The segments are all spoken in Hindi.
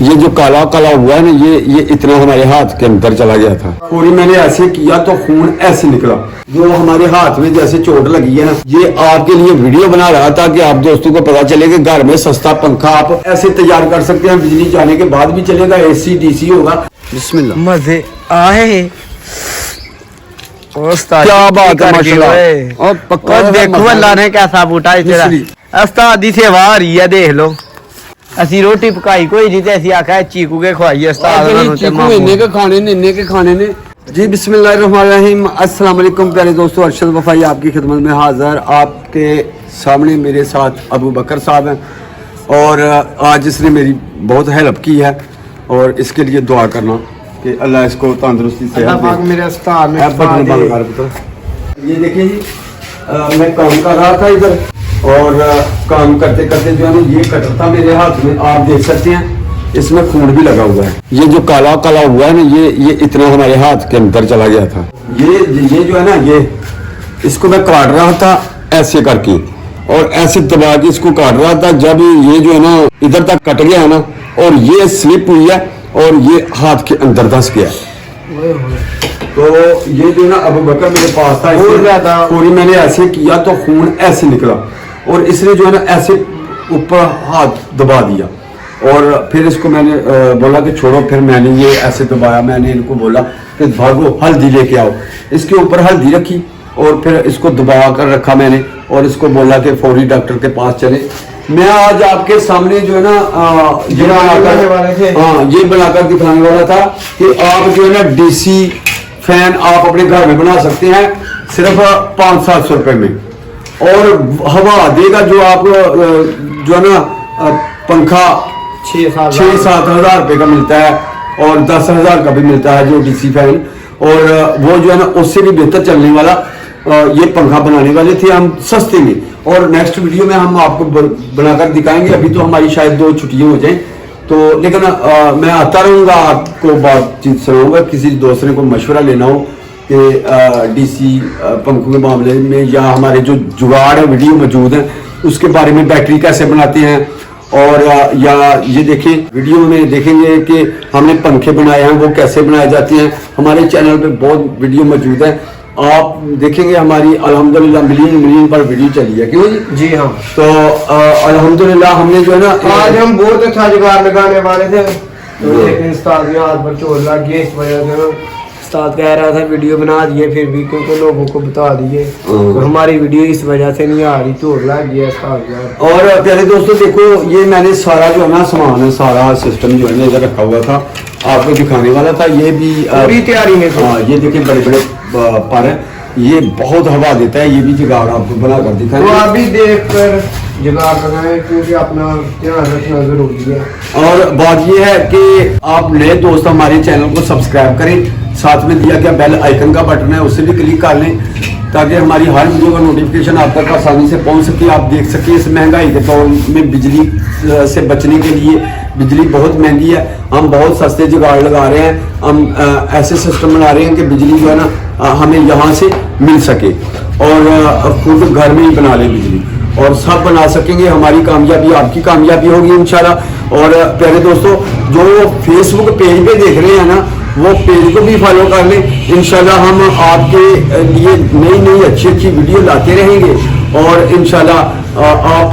ये जो काला काला हुआ है ना, ये इतना हमारे हाथ के अंदर चला गया था। पूरी मैंने ऐसे किया तो खून ऐसे निकला। जो हमारे हाथ में जैसे चोट लगी है ना, ये आपके लिए वीडियो बना रहा था कि आप दोस्तों को पता चले कि घर में सस्ता पंखा आप ऐसे तैयार कर सकते हैं, बिजली जाने के बाद भी चलेगा, AC DC होगा। बिस्मिल्लाह, मजे आए। क्या बात है माशाल्लाह। और पक्का देखो अल्लाह ने कैसा बूटा उस्तादी सेवा आ रही है, देख लो। असी रोटी पकाई कोई नहीं ते असी आखा चीकू के खवाई उस्ताद इन्ने के खाने ने जी। बिस्मिल्लाहिर्रहमानिर्रहीम, अस्सलाम वालेकुम प्यारे दोस्तों, अरशद वफाई आपकी खिदमत में हाजिर। आपके सामने मेरे साथ अबू बकर साहब हैं और आज इसने मेरी बहुत हेल्प की है और इसके लिए दुआ करना कि अल्लाह इसको तंदुरुस्ती से मेरे उस्ताद में। ये देखिए जी, मैं काम कर रहा था इधर और काम करते करते जो है ना, ये कटर था मेरे हाथ में, आप देख सकते हैं इसमें खून भी लगा हुआ है। ये जो काला काला हुआ है ना, ये इतना हमारे हाथ के अंदर चला गया था। ये जो है ना, ये इसको मैं काट रहा था ऐसे करके और ऐसे दबा के इसको काट रहा था। जब ये जो है ना इधर तक कट गया ना और ये स्लिप हुई है और ये हाथ के अंदर धंस गया। तो ये जो है ना अबू बकर मेरे पास था, पूरी मैंने ऐसे किया तो खून ऐसे निकला और इसने जो है ना ऐसे ऊपर हाथ दबा दिया और फिर इसको मैंने बोला कि छोड़ो। फिर मैंने ये ऐसे दबाया, मैंने इनको बोला कि भागो हल्दी लेके आओ। इसके ऊपर हल्दी रखी और फिर इसको दबा कर रखा मैंने और इसको बोला कि फौरी डॉक्टर के पास चले। मैं आज आपके सामने जो है ना ये बनाकर दिखाने वाला था कि आप जो है ना DC फैन आप अपने घर में बना सकते हैं सिर्फ 500-700 रुपए में और हवा देगा। जो आप जो है ना पंखा 6-7 हज़ार रुपए का मिलता है और 10,000 का भी मिलता है जो DC फैन, और वो जो है ना उससे भी बेहतर चलने वाला ये पंखा बनाने वाले थे हम सस्ते में। और नेक्स्ट वीडियो में हम आपको बनाकर दिखाएंगे। अभी तो हमारी शायद 2 छुट्टियां हो जाएं तो, लेकिन मैं आता रहूँगा, आपको बातचीत सुनाऊंगा। किसी दूसरे को मशवरा लेना हो कि DC पंखों के मामले में या हमारे जो जुगाड़ है वीडियो मौजूद है उसके बारे में, बैटरी कैसे बनाते हैं और या ये देखिए वीडियो में देखेंगे कि हमने पंखे बनाए हैं वो कैसे बनाए जाते हैं। हमारे चैनल पे बहुत वीडियो मौजूद है, आप देखेंगे। हमारी अल्हम्दुलिल्लाह मिलियन पर वीडियो चली है, क्यों जी? हाँ। तो अल्हम्दुलिल्लाह हमने जो है ना आज हम बहुत अच्छा जुगाड़ लगाने वाले थे तो लेकिन उस्ताद के हाथ पर चोट लग गई। इस वजह से उस्ताद कह रहा था वीडियो बना दिए, फिर भी क्योंकि लोगों को बता दिए तो हमारी वीडियो इस वजह से नहीं आ रही, चोट लग गया उस्ताद। और प्यारे दोस्तों देखो, ये मैंने सारा जो है ना सामान है, सारा सिस्टम जो है ना इधर रखा हुआ था, आपको दिखाने वाला था। ये भी पूरी तैयारी में। हाँ, ये देखिए बड़े बड़े पर है, ये बहुत हवा देता है। ये भी जुगाड़ आपको बना कर दिखाएंगे, तो आप भी देख कर जुगाड़ लगाएं क्योंकि अपना ध्यान रखना जरूरी है। और बात ये है कि आप नए दोस्त हमारे चैनल को सब्सक्राइब करें, साथ में दिया गया बेल आइकन का बटन है उसे भी क्लिक कर लें ताकि हमारी हर वीडियो का नोटिफिकेशन आप तक आसानी से पहुंच सके। आप देख सके इस महंगाई के दौर में बिजली से बचने के लिए, बिजली बहुत महंगी है, हम बहुत सस्ते जुगाड़ लगा रहे हैं। हम ऐसे सिस्टम बना रहे हैं कि बिजली जो है ना हमें यहाँ से मिल सके और खुद घर में ही बना लें बिजली, और सब बना सकेंगे। हमारी कामयाबी आपकी कामयाबी होगी इंशाल्लाह। और प्यारे दोस्तों, जो फेसबुक पेज पे देख रहे हैं ना, वो पेज को भी फॉलो कर लें। इंशाल्लाह हम आपके लिए नई अच्छी वीडियो लाते रहेंगे और इंशाल्लाह आप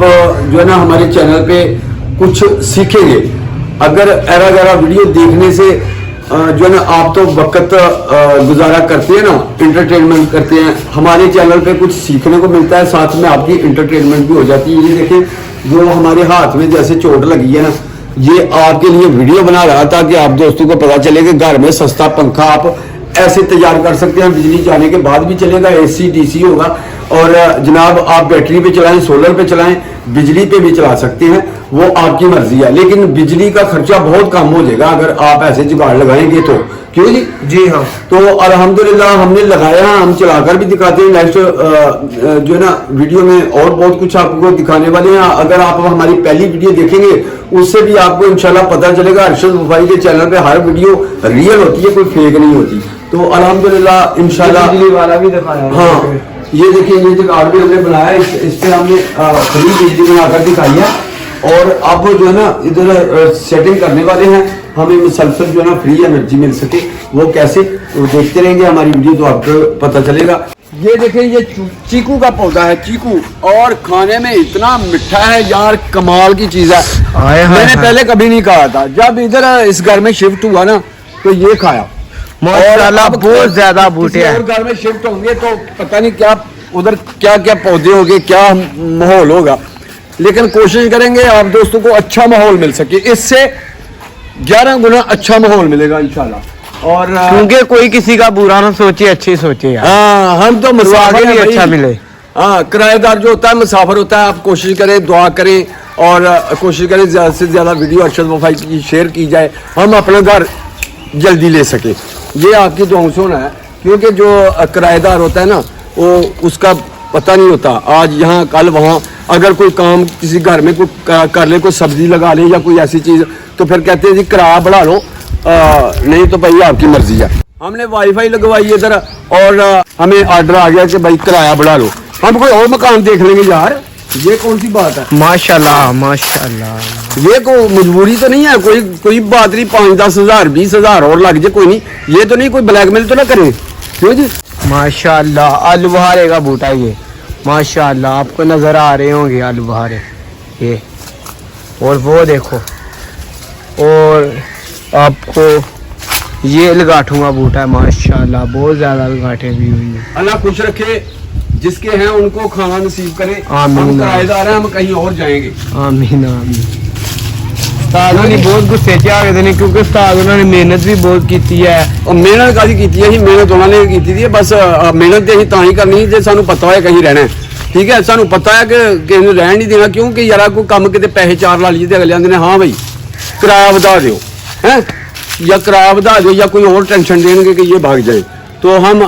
जो है ना हमारे चैनल पे कुछ सीखेंगे। अगर ऐरा गैरा वीडियो देखने से जो है ना आप तो वक्त गुजारा करते हैं ना, इंटरटेनमेंट करते हैं, हमारे चैनल पे कुछ सीखने को मिलता है, साथ में आपकी इंटरटेनमेंट भी हो जाती है। ये देखिए, जो हमारे हाथ में जैसे चोट लगी है ना, ये आपके लिए वीडियो बना रहा था कि आप दोस्तों को पता चले कि घर में सस्ता पंखा आप ऐसे तैयार कर सकते हैं, बिजली जाने के बाद भी चलेगा, AC DC होगा। और जनाब आप बैटरी पे चलाएं, सोलर पे चलाएं, बिजली पे भी चला सकते हैं, वो आपकी मर्जी है। लेकिन बिजली का खर्चा बहुत कम हो जाएगा अगर आप ऐसे जुगाड़ लगाएंगे तो, क्यों जी? जी हाँ। तो अल्हम्दुलिल्लाह हमने लगाया, हम चलाकर भी दिखाते हैं। नेक्स्ट जो है ना वीडियो में और बहुत कुछ आपको दिखाने वाले हैं। अगर आप हमारी पहली वीडियो देखेंगे उससे भी आपको इंशाल्लाह पता चलेगा अरशद वफाई के चैनल पे हर वीडियो रियल होती है, कोई फेक नहीं होती। तो अल्हम्दुलिल्लाह इंशाल्लाह बिजली वाला भी दिखाया। हाँ, ये देखिए, ये जुगाड़ भी हमने बनाया, इस पे हमने फ्री बिजली बनाकर दिखाई है। और अब जो है ना इधर सेटिंग करने वाले हैं, हमें मुसलसल जो है ना फ्री एनर्जी मिल सके। वो कैसे, वो देखते रहेंगे हमारी वीडियो तो आपको पता चलेगा। ये देखिए, ये चीकू का पौधा है, चीकू, और खाने में इतना मीठा है यार, कमाल की चीज है। मैंने पहले कभी नहीं खाया था, जब इधर इस घर में शिफ्ट हुआ ना तो ये खाया। माशाल्लाह बहुत ज्यादा बूटे हैं। और घर में शिफ्ट होंगे तो पता नहीं क्या उधर क्या क्या पौधे होंगे, क्या माहौल होगा, लेकिन कोशिश करेंगे आप दोस्तों को अच्छा माहौल मिल सके, इससे 11 गुना अच्छा माहौल मिलेगा इंशाल्लाह। और क्योंकि कोई किसी का बुरा ना सोचे, अच्छी सोचे यार। हाँ, हम तो आगे भी अच्छा मिले। हाँ, किराएदार जो होता है, मुसाफिर होता है, आप कोशिश करें, दुआ करें और कोशिश करें ज़्यादा से ज़्यादा वीडियो अरशद वफाई की शेयर की जाए, हम अपना घर जल्दी ले सके। ये आपकी दुआओं से होना है, क्योंकि जो किराएदार होता है ना, वो उसका पता नहीं होता, आज यहाँ कल वहाँ, अगर कोई काम किसी घर में कोई कर ले, कोई सब्जी लगा ले या कोई ऐसी चीज़, तो फिर कहते हैं जी किराया बढ़ा लो, नहीं तो भाई आपकी मर्जी है। हमने वाईफाई लगवाई इधर और हमें ऑर्डर आ गया कि भाई किराया बढ़ा लो, हम कोई और मकान देख लेंगे यार, ये कौन सी बात है। माशाल्लाह माशाल्लाह, ये कोई मजबूरी तो नहीं है, कोई बात नहीं, 5-10 हज़ार 20 हज़ार और लग जाए, कोई नहीं, ये तो नहीं कोई ब्लैकमेल तो ना करे, क्यों जी। माशाल्लाह आलू बहारे का बूटा ये, माशाल्लाह आपको नजर आ रहे होंगे आलू बहारे ये, और वो देखो, और आपको ये लगाठों का बूटा है, माशाल्लाह बहुत ज्यादा लगाठें भी हुई हैं। अल्लाह खुश रखे, जिसके हैं उनको खाना नसीब करे। आमीन। हम किराएदार हैं, हम कहीं और जाएंगे। आमीन आमीन। उस्ताद ने बहुत गुस्से च आ गए थे, क्योंकि उस्ताद उन्होंने मेहनत भी बहुत की है। और मेहनत कादी की है, मेहनत उन्होंने की थी, बस मेहनत अं तां ही करनी जे सानू पता है कहीं रहना है, ठीक है, सानू पता है कि किसी ने रहन नहीं देना, क्योंकि यार कोई काम कितने पैसे 4 ला लीजिए, अगले आंदे ने हाँ भाई किराया बढ़ा दो है, या किराया बढ़ा दो, या कोई और टेंशन देंगे कि ये भाग जाए, तो हम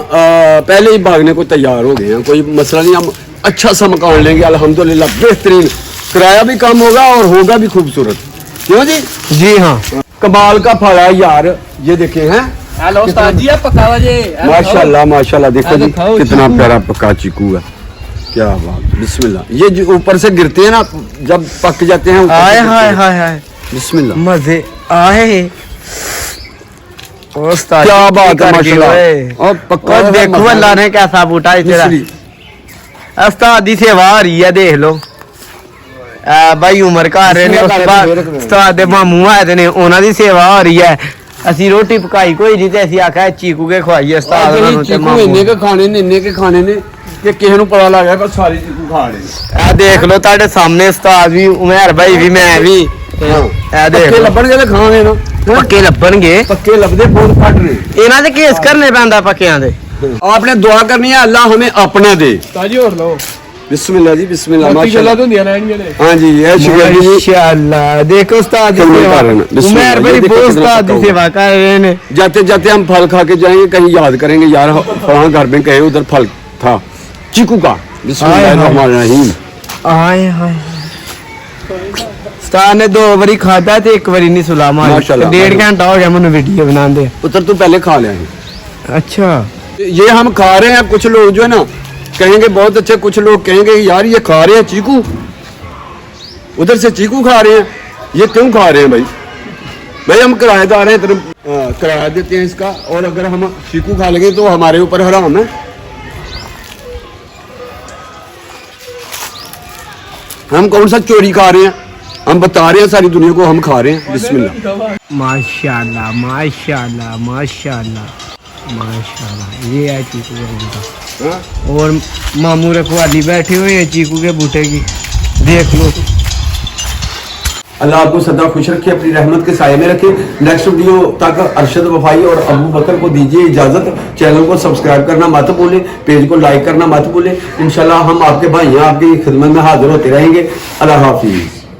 पहले ही भागने को तैयार हो गए हैं, कोई मसला नहीं, हम अच्छा सा मकान लेंगे अल्हम्दुलिल्लाह, बेहतरीन, किराया भी कम होगा और होगा भी खूबसूरत, क्यों जी। जी हाँ, कमाल का फल है यार, ये देखे हैं। हेलो उस्ताद जी, आप पका जे। माशाल्लाह माशाल्लाह, देखो जी खाओ, कितना चीकू। प्यारा पका चीकू है, क्या बात, बिस्मिल्लाह। ये जो ऊपर से गिरते हैं ना, जब पक जाते हैं, ऊपर से आए गिरते हाय हैं। हाय हाय, बिस्मिल्लाह, मजे आए। उस्ताद क्या बात है, माशाल्लाह। और पक्का और है, देखो मजा अल्लाह ने कैसा बूटा इधर मिस्री। उस्ताद दी सेवा आ रही है, देख लो। भाई उमर घर रहे ने, उस्ताद दे मामू आए ने, उन्हां दी सेवा हो रही है। ਅਸੀਂ ਰੋਟੀ ਪਕਾਈ ਕੋਈ ਨਹੀਂ ਤੇ ਅਸੀਂ ਆਖਿਆ ਚੀਕੂ ਕੇ ਖਵਾਈਏ ਉਸਤਾਦ ਉਹਨਾਂ ਨੂੰ ਤੇ चीकू ਮਾਮੂ इन्ने के खाने ने, इन्ने के खाने ने कि ਕਿਸੇ ਨੂੰ ਪਤਾ ਲੱਗ ਗਿਆ ਕਿ ਸਾਰੇ ਚੀਕੂ ਖਾ ਲਏ। ਇਹ ਦੇਖ ਲਓ ਤੁਹਾਡੇ ਸਾਹਮਣੇ ਉਸਤਾਦ ਵੀ, ਉਮਰ ਭਾਈ ਵੀ, ਮੈਂ ਵੀ, ਇਹ ਦੇਖ ਪੱਕੇ ਲਓ ਲੱਭਣਗੇ ਤੇ ਖਾਣੇ ਨਾ, ਪੱਕੇ ਲੱਭਣਗੇ। ਪੱਕੇ ਲੱਭਦੇ ਬਹੁਤ ਘੱਟ ਨੇ। ਇਹਨਾਂ ਦੇ ਕੇਸ ਕਰਨੇ ਪੈਂਦਾ ਪੱਕਿਆਂ ਦੇ। आपने दुआ करनी है, अल्लाह हमें अपना दे। ਉਸਤਾਦ ਜੀ ਹੋਰ ਲਓ, बिस्मिल्लाह जी, बिस्मिल्लाह, ਬਾਕੀ ਗੱਲਾਂ माशाल्लाह। ਤਾਂ ਹੁੰਦੀਆਂ ਰਹਿਣਗੀਆਂ ਨੇ। हाँ जी, ये शुक्र जी। माशाअल्लाह, देखो उस्ताद की कमाल सेवा, कर रहे हैं। बिस्मिल्लाह, उमर ये भाई देखो बहुत कितना उस्ताद पक्का की सेवा कर रहे हैं। जाते जाते हम फल खा के जाएंगे, कहीं याद करेंगे यार फलां घर में गए, उधर फल था चीकू का। बिस्मिल्लाहिर्रहमानिर्रहीम। आए हाय, उस्ताद ने 2 बारी खादा ते 1 बारी नहीं सुला मारी। माशाल्लाह, 1.5 घंटा हो गया मैंने वीडियो बनाते। उधर तो पहले खा लिया है। अच्छा, ये हम खा रहे हैं, कुछ लोग जो है ना कहेंगे बहुत अच्छे, कुछ लोग कहेंगे यार ये खा रहे हैं चीकू, उधर से चीकू खा रहे हैं, ये क्यों खा रहे हैं भाई। भाई हम किराएदार हैं, इधर किराया देते हैं इसका, और अगर हम चीकू खा लेंगे तो हमारे ऊपर हराम है। हम कौन सा चोरी खा रहे हैं, हम बता रहे हैं सारी दुनिया को हम खा रहे हैं। बिस्मिल्लाह। माशाल्लाह माशाल्लाह माशाल्लाह माशाल्लाह, ये है चीकू का बूटा। हाँ? और मामू रखवाली बैठे हुए हैं चीकू के बूटे की, देख लो। अल्लाह आपको सदा खुश रखे, अपनी रहमत के साये में रखे। नेक्स्ट वीडियो तक अरशद वफाई और अबू बकर को दीजिए इजाजत। चैनल को सब्सक्राइब करना मत भूलें, पेज को लाइक करना मत भूलें। इंशाल्लाह हम आपके भाई हैं, आपकी खिदमत में हाजिर होते रहेंगे। अल्लाह हाफिज।